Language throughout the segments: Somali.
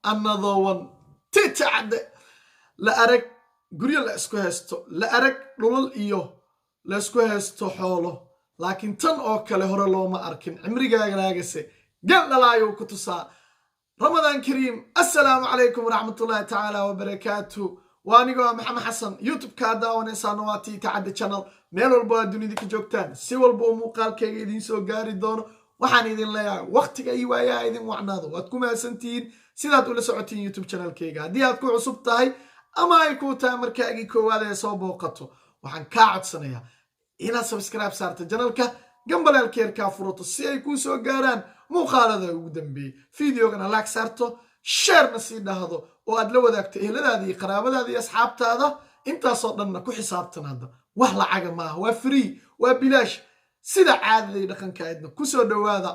another one titacde la arag guryo la isku haysto la arag dhulal iyo la isku haysto xoolo laakiin tan oo kale hore looma arkin cimrigaaganaagase gal dhalaayo ku tusaa رمضان كريم السلام عليكم ورحمة الله تعالى وبركاته وانيقوا محمد حسن يوتيوب كادا ونسانواتي تعدي channel ميل والبا دوني ديك جوكتان سي والبا موقال كي يدين سو غاري دون وحان يدين ليا وقتك ايوايا يدين وعنادو واتكو ماسنتين سيدات ولا سعوتين يوتيوب channel كيغا دي ادكو عصب تاي اما يكو تامر كاقي كوالي سو بوقتو وحان كاعد سنيا إلا سبسكرايب سارت جنالكا قنبل الكيركا فروتو سي يكو سو غاران muuqaalada ugu dambeeyay fiidiyoogana laag saarto sheerna sii dhahdo oo aad la wadaagto eheladaada iyo qaraabadaada iyo asxaabtaada intaasoo dhanna ku xisaabtanaada wax lacaga maaha waa free waa bilaash sida caadada iyo dhaqankaadna kusoo dhowaada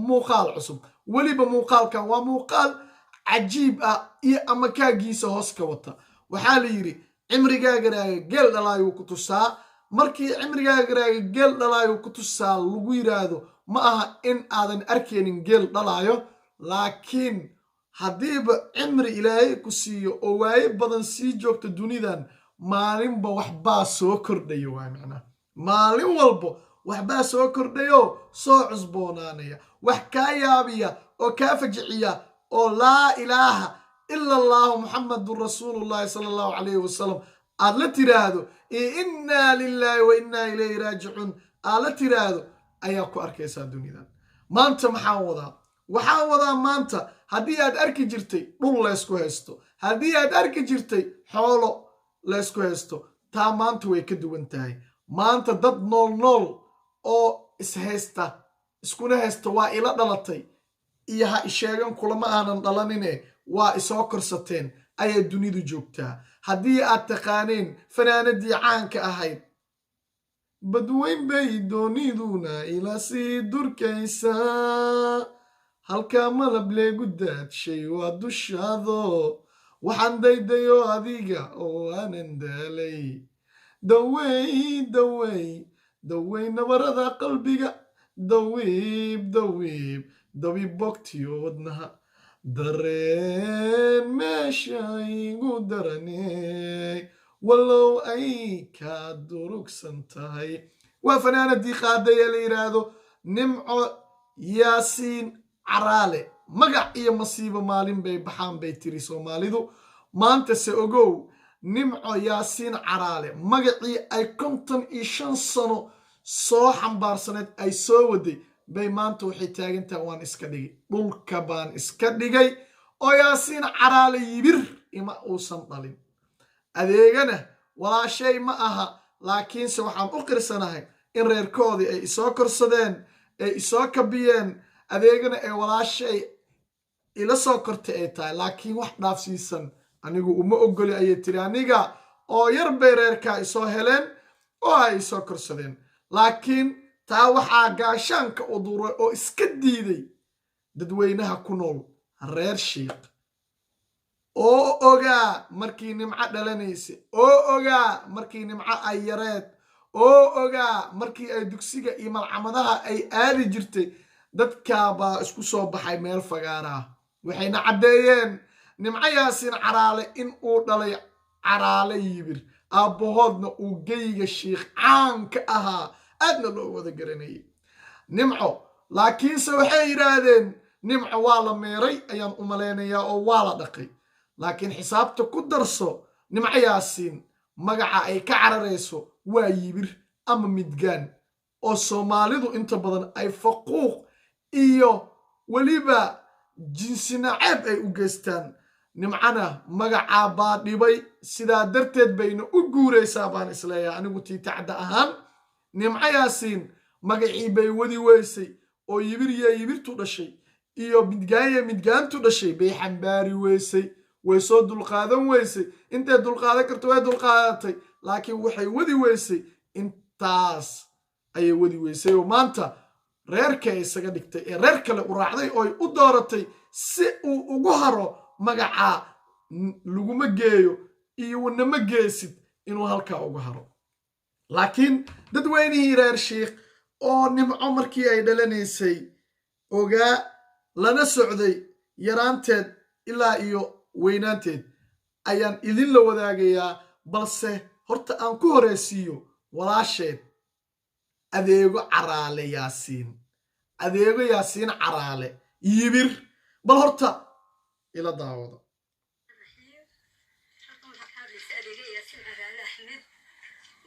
muuqaal cusub weliba muuqaalkan waa muuqaal cajiib ah iyo amakaagiisa hoos ka wata waxaa la yidhi cimrigaagaraaga geel dhalaayuu ku tusaa markii cimrigaagaraaga geel dhalaayuu ku tusaa lagu yiraahdo ma aha in aadan arkeenin geel dhalaayo laakiin haddiiba cimri ilaahay ku siiyo oo waaye badan sii joogto dunidan maalinba waxbaa soo kordhayo waa macnaa maalin walbo waxbaa soo kordhayo soo cusboonaanaya wax kaa yaabiya oo kaa fajiciya oo laa ilaaha ila allahu muxamadun rasuulullahi sala allahu calayhi wasalam aad la tiraahdo innaa lilaahi wa innaa ilayhi raajicuun aad la tiraahdo ayaa ku arkaysaa dunidan maanta waxaan wadaa maanta haddii aad arki jirtay dhul laysku haysto haddii aad arki jirtay xoolo laysku haysto taa maanta way ka duwan tahay maanta dad nool oo ishaysta iskuna haysta waa ila dhalatay iyo ha isheegan kulama aanan dhalanine waa isoo korsateen ayaa dunidu joogtaa haddii aad taqaaneen fanaanadii caanka ahayd badweyn bay dooniduna ila sii durkaysaa halkaa malab leegu daadshay waa dushaado waxaan daydayo adiga oo aanan daalay dawey nabarada qalbiga dawiib bogtiyo wadnaha dareen meesha igu daraney wallow ay kaa durugsan tahay waa fanaanadii qaaday ee la yidhaahdo nimco yaasiin caraale magac iyo masiibo maalin bay baxaan bay tiri soomaalidu maanta se ogow nimco yaasiin caraale magacii ay 55 sano soo xambaarsaneed ay soo waday bay maanta waxay taagantahay waan iska dhigay dhulka baan iska dhigay oo yaasiin caraale yibir ima uusan dhalin adeegana walaashay ma aha laakiinse waxaan u qirsanahay in reerkoodii ay isoo korsadeen ay isoo kabiyeen adeegana ee walaashay ila soo kortay ay tahay laakiin wax dhaafsiisan anigu uma ogoli ayay tiri aniga oo yar bay reerkaa isoo heleen oo ay isoo korsadeen laakiin taa waxaa gaashaanka uduray oo iska diiday dadweynaha ku nool reer shiiq oo ogaa markii nimco dhalanaysa oo ogaa markii nimco ay yareed oo ogaa markii ay dugsiga iyo malcamadaha ay aadi jirtay dadkaabaa isku soo baxay meel fagaaraah waxayna caddeeyeen nimco yaasiin caraale in uu dhalay caraale yibir aabbahoodna uu geyga shiikh caanka ahaa aadna loo wada garanayay nimco laakiinse waxay yidhaahdeen nimco waa la meeray ayaan u malaynayaa oo waa la dhaqay laakiin xisaabta ku darso nimco yaasiin magaca ay ka cararayso waa yibir ama midgaan oo soomaalidu inta badan ay faquuq iyo weliba jinsi naceeb ay u geystaan nimcana magacaa baa dhibay sidaa darteed bayna u guuraysaa baan isleeyahay anigu tiitacda ahaan nimco yaasiin magacii bay wadi weysay oo yibirya yibirtu dhashay iyo midgaanya midgaantu dhashay bay xambaari weysay way soo dulqaadan weysay intay dulqaadan karto way dulqaadatay laakiin waxay wadi weysay intaas ayay wadi weysay oo maanta reerka isaga dhigtay ee reer kale u raacday oo u dooratay si uu ugu haro magaca laguma geeyo iyo nama geesid inuu halkaa ugu haro laakiin dadweynihii reer shiikh oo nimco markii ay dhalanaysay ogaa lana socday yaraanteed ilaa iyo weynaanteed ayaan idinla wadaagayaa balse horta aan ku horeysiiyo walaasheed adeego caraale yaasiin adeego yaasiin caraale yibir bal horta ila daawada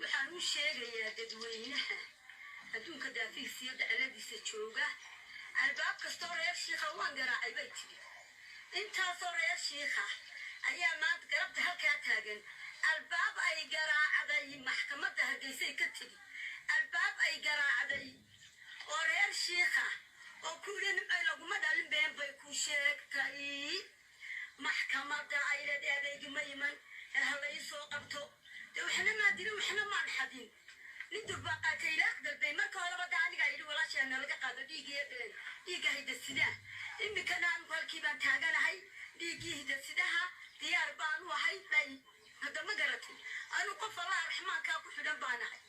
waxaan u sheegayaa dadweynaha adduunka daafiisiyada aladiisa jooga albaab kastoo reer shiikha waan garaacay bay tiri intaasoo reer shiikha ayaa maanta garabta halkaa taagan albaab ay garaacday maxkamadda hargeysay ka tiri albaab ay garaacday oo reer shiikha oo ku yidhi nimcay laguma dhalin been bay ku sheegtay maxkamadda aylad adeegima iman ee ha la ii soo qabto dee waxna maa dilin waxna maan xadin nin durbaa qaatay ilaaq dalbay marka horeba da anigaa yidhi walaasheena laga qaado dhiigga hidasidaha imikana anigu halkii baan taaganahay dhiiggii hidasidaha diyaar baanu ahay bay hadda ma garatay anu qof allaha raxmaankaa ku xidhan baanahay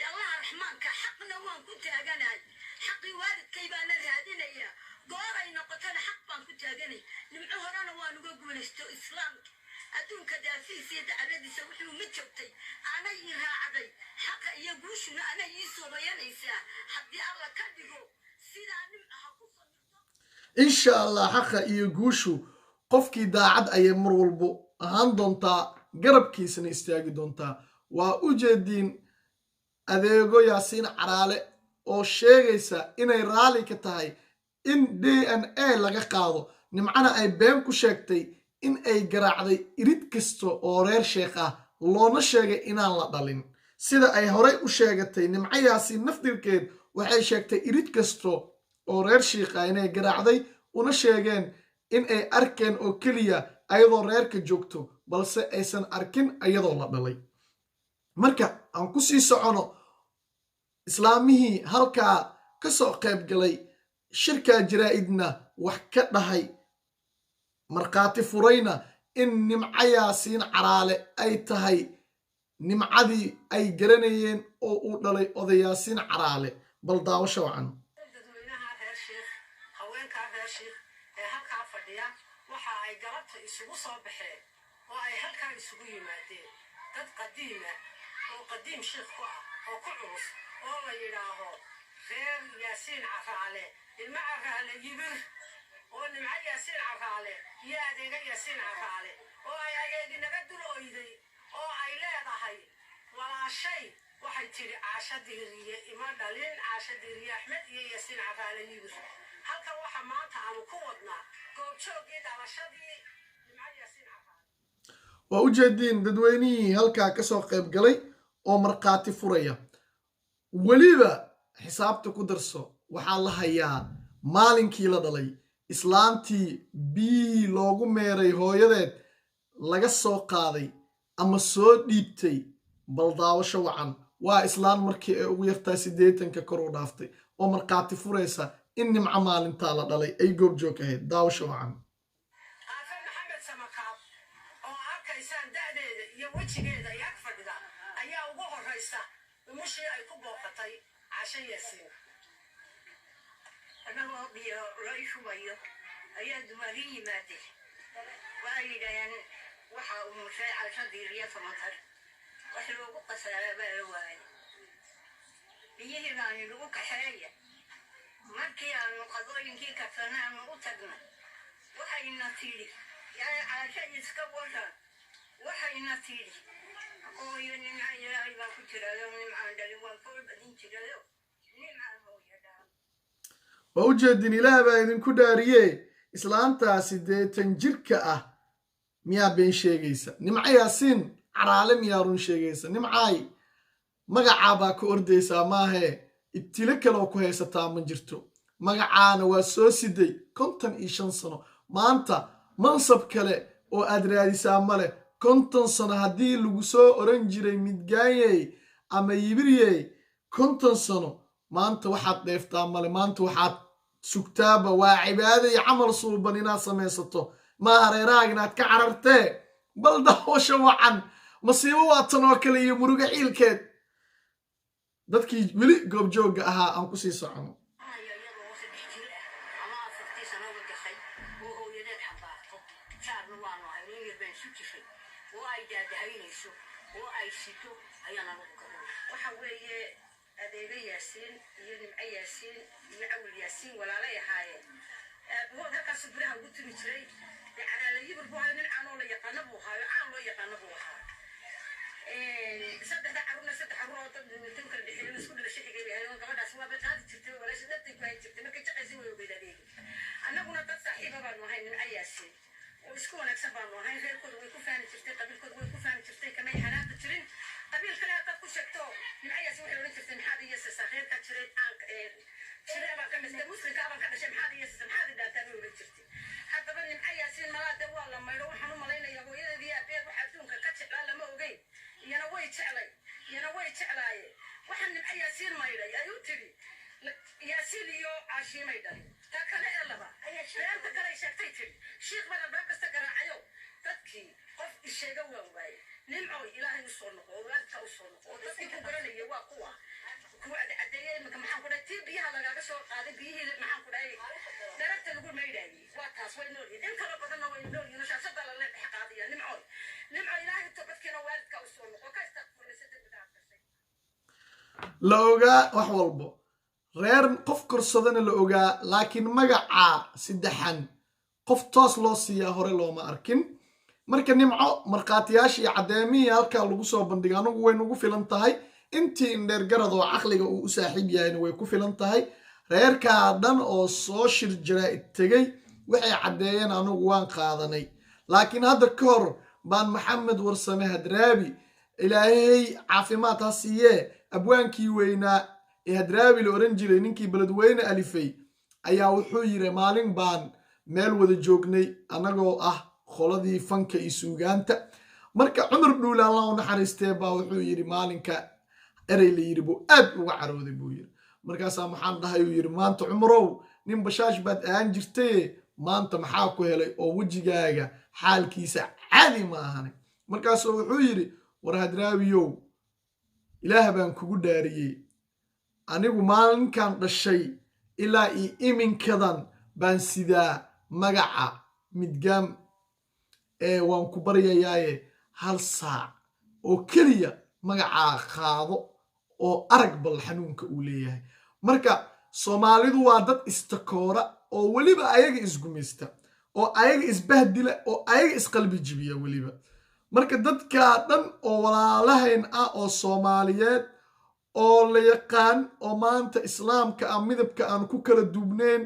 allaha raxmaanka xaqna waan ku taaganahay xaqii waalidkay baana raadinayaa goor ay noqotana xaq baan ku taaganay nimco horena waan uga guulaysto islaamka adduunka daafiisiyo dacaladiisa wuxuu ma joogtay anay ii raacday xaqa iyo guushuna anay ii soobayanaysaa haddii alla ka dhigo sidaa nimcaha ku samirto insha allah xaqa iyo guushu qofkii daacad ayay mar walbo ahaan doontaa garabkiisana istaagi doontaa waa u jeediin adeego yaasiin caraale oo sheegaysa inay raalli ka tahay in DNA laga qaado nimcana ay been ku sheegtay in ay garaacday irid kasta oo reer sheekh ah loona sheegay inaan la dhalin sida ay horey u sheegatay nimco yaasiin naftirkeed waxay sheegtay irid kasta oo reer sheekh ah inay garaacday una sheegeen in ay arkeen oo keliya ayadoo reerka joogto balse aysan arkin ayadoo la dhalay marka aan ku sii socono islaamihii halkaa ka soo qayb galay shirkaa jaraa'idna wax ka dhahay markhaati furayna in nimco yaasiin caraale ay tahay nimcadii ay garanayeen oo uu dhalay oday yaasiin caraale bal daawasho wacan dadweynaha reer shiikh haweenkaa reer shiikh ee halkaa fadhiya waxa ay galabta isugu soo baxeen oo ay halkaa isugu yimaadeen dad qadiima oo qadiim shiikh ku ah oo ku culus oo la yidhaaho reer yaasiin caraale ilmo caraale yibir oo nimco yaasiin caraale iyo adeega yaasiin caraale oo ay adeegi naga dul oyday oo ay leedahay walaashay waxay tidhi caasha diiriye ima dhalin caasha diiriye axmed iyo yaasiin caraale yibir halkan waxa maanta aanu ku wadnaa goobjoogii dhalashadii nimco yaasiin caraale waa u jeediin dadweynihii halkaa ka soo qayb galay oo markhaati furaya weliba xisaabta ku darso waxaa la hayaa maalinkii la dhalay islaantii bii loogu meeray hooyadeed laga soo qaaday ama soo dhiibtay bal daawasho wacan waa islaan markii ay ugu yartaa 80 kor u dhaaftay oo markhaati furaysa in nimco maalintaa la dhalay ay goobjoog ahayd daawasho wacan aafe maxamed samakaab oo arkaysaan da'deeda iyo wejigeeda ay ag fadhida ayaa ugu horraysa umushii ay ku booqatay casho yaasiin anagoo biyo la ishubayo ayaa dumari yimaadeen waxay yidhaaheen waxa uu mushay casho diiriya samatar wax loogu qasaaraa baa la waayay biyihii baani lagu kaxeeya markii aanu qadooyinkii karsana aanu u tagnay waxayna tidhi yaa caasho iska waran waxayna tidhi hooyo nimca ilaahay baan ku jirayo nimcaan dhalin waan kol badin jirayo nimcaan hooyo dhaa waa u jeedin ilaah baa idinku dhaariye islaantaa 80 jirka ah miyaa been sheegaysa nimco yaasiin caraale miyaa run sheegaysa nimcaay magacaa baa ka ordaysaa maahee ibtilo kaleoo ku haysataa ma jirto magacaana waa soo siday 55 sano maanta mansab kale oo aad raadisaa ma leh 50 sano haddii lagu soo oran jiray midgaanyey ama yibiryey 50 sano maanta waxaad dheeftaa male maanta waxaad sugtaaba waa cibaado iyo camal suuban inaad samaysato maaha reeraaga inaad ka carartee bal daawasho wacan masiibo waa tan oo kale iyo muruga xiilkeed dadkii weli goobjoogga ahaa aan ku sii socono iyagoo 3 jir ah ama 4 sano xambaartay oo hooyadeed xambaarto saarna waanu haynin yar baan isu jifay oo ay daadahaynayso oo ay sito ayaana lagu garan waxa weeye adeega yaasiin iyo nimco yaasiin iyo awil yaasiin walaalay ahaayeen aabbahood halkaas biraha ugu timi jiray calaalayibar buu hayo nin caanoo la yaqaano buu haayo caan loo yaqaano buu ahaa saddexda carruurna saddex carruur oo dad tan kala dhexeeyeen isku dhalasho xigay bay hayeen gabadhaas waa bay qaadi jirtay walaasha dhabtay ku hayn jirtay markay jaqaysi way ogeyd adeegi annaguna dad saaxiiba baanu ahay nimco yaasiin oo isku wanaagsan baanu ahay reerkooda way ku faani jirtay qabiilkooda way ku faani jirtay kamay xanaaqi jirin qabiil kale haddaad ku sheegto nimco yaasiin waxay odhan jirtay maxaad iyasasa reerkaa jiray jiray baan ka mistay muslimka abaan ka dhashay maxaad iyasasa maxaad idhaataa bay odhan jirtay haddaba nimco yaasiin malaade waa la maydho waxaan u malaynayaa hooyadeedii aabeed waxa adduunka ka jeclaa lama ogeyn iyana way jeclaaye waxaan nimco yaasiin maydhay ayuu tidhi yaasiin iyo caashiimay dhalin taa kale ee laba reerta kale ay sheegtay tidhi shiikh baan albaab kasta garaacayo dadkii qof isheega waa waaye nimcoy ilaahay u soo noqo oo waalidka u soo noqo oo dadkii ku garanaya waa kuwa cadeeye iminka maxaan ku dhahay tii biyaha lagaaga soo qaaday biyihii maxaan ku dhahay darabta lagu maydhaayey waa taas way nool yihin in kala badanna way nool yihin shaashada la leedhex qaadaya nimco ilaahay toobadkiina waalidka u soo noqo ka istaqfuraysa dembiga aad gashay la ogaa wax walbo reer qof korsadana la ogaa laakiin magaca saddexan qof toos loo siiyaa hore looma arkin marka nimco markhaatiyaashii caddeemihii halkaa lagu soo bandhigay anugu way nagu filan tahay intii indheer garad oo caqliga uu u saaxiib yahayna way ku filan tahay reerkaa dhan oo soo shir jaraa'id tegey waxay caddeeyeen anugu waan qaadanay laakiin hadda ka hor baan maxamed warsame hadraabi ilaahay caafimaad ha siiyee abwaankii weynaa ee hadraabi la oran jiray ninkii beledweyne alifay ayaa wuxuu yiri maalin baan meel wada joognay annagoo ah qoladii fanka iyo suugaanta marka cumar dhuulaan la naxariistee baa wuxuu yiri maalinka erey la yiri buu aad uga carooday buu yiri markaasaa maxaan dhahay uu yiri maanta cumarow nin bashaash baad aan jirtay maanta maxaa ku helay oo wejigaaga xaalkiisa caadi ma ahanay markaasuu wuxuu yiri war hadraabiyow ilaah baan kugu dhaariyey anigu maalinkan dhashay ilaa iyo iminkadan baan sidaa magaca midgaam waan ku baryayaaye hal saac oo keliya magacaa qaado oo arag bal xanuunka uu leeyahay marka soomaalidu waa dad istakoora oo weliba ayaga isgumaysta oo ayaga isbahdila oo ayaga isqalbi jibiya weliba marka dadkaa dhan oo walaalahayn ah oo soomaaliyeed oo la yaqaan oo maanta islaamka ah midabka aan ku kala duubnayn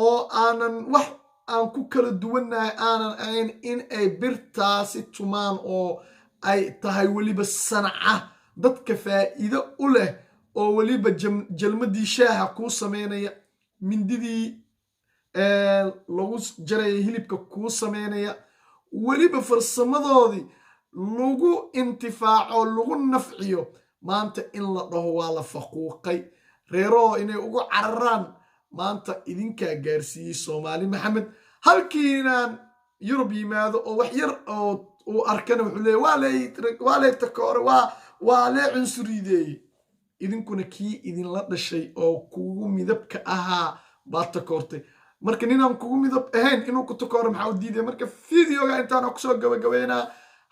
oo aanan wax aan ku kala duwannahay aanan ahayn in ay birtaasi tumaan oo ay tahay weliba sanca dadka faa'iido u leh oo weliba jalmadii shaaha kuu samaynaya mindidii lagu jaraya hilibka kuu samaynaya weliba farsamadoodii lagu intifaaco lagu nafciyo maanta in la dhaho waa la faquuqay reeroo inay ugu cararaan maanta idinkaa gaarsiiyey soomaali maxamed halkiinaan yurub yimaado oo wax yar oo uu arkana wuxuu leeya waa lay takoore waa lee cunsurideeye idinkuna kii idinla dhashay oo kugu midabka ahaa baad takoortay marka ninaan kugu midab ahayn inuu ku takooro maxaa u diidaya marka fideoga intaan kusoo gabagabeynaa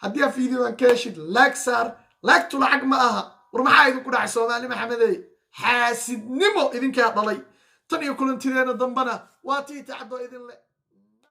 haddii aa fideogan ka heshid laag saar laagtu lacag ma aha war maxaa idinku dhacay soomaali maxamedey xaasidnimo idinkaa dhalay tan iyo kulantideena dambana waa tii tacdo idin leh